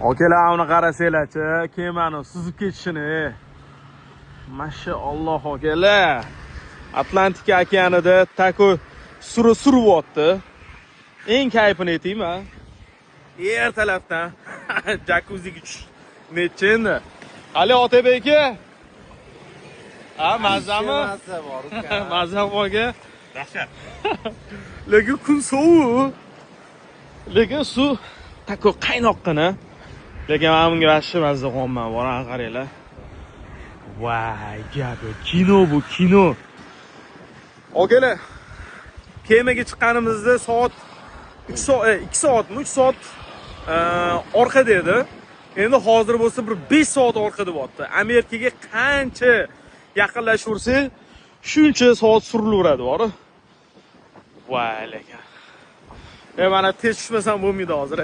Akalar, uni qarasanglar-chi, kemani suzib ketishini. Mashalloh akalar. Atlantika okeanida tako suryapti. Eng kayfini aytayman. Yer tarafdan jakuziga tush. Necha endi? Ali Otabek aka. Mazami? Mazza bor uka. Mazza borga. Dahshat. Lekin kun sovuq. Lekin suv tako qaynoqqina. Lekin men bunga yaxshi mazza qilyapman. Borani qaranglar. Voy, gapi kino bu, kino. Akalar, kemaga chiqqanimizda soat 2 soatmi? 3 soat orqada edi. Endi hozir bo'lsa bir 5 soat orqada bo'pti. Amerikaga qancha yaqinlashaversa, shuncha soat surilaveradi, bori. Voy lekin. Mana tez tushmasam bo'lmaydi hozir.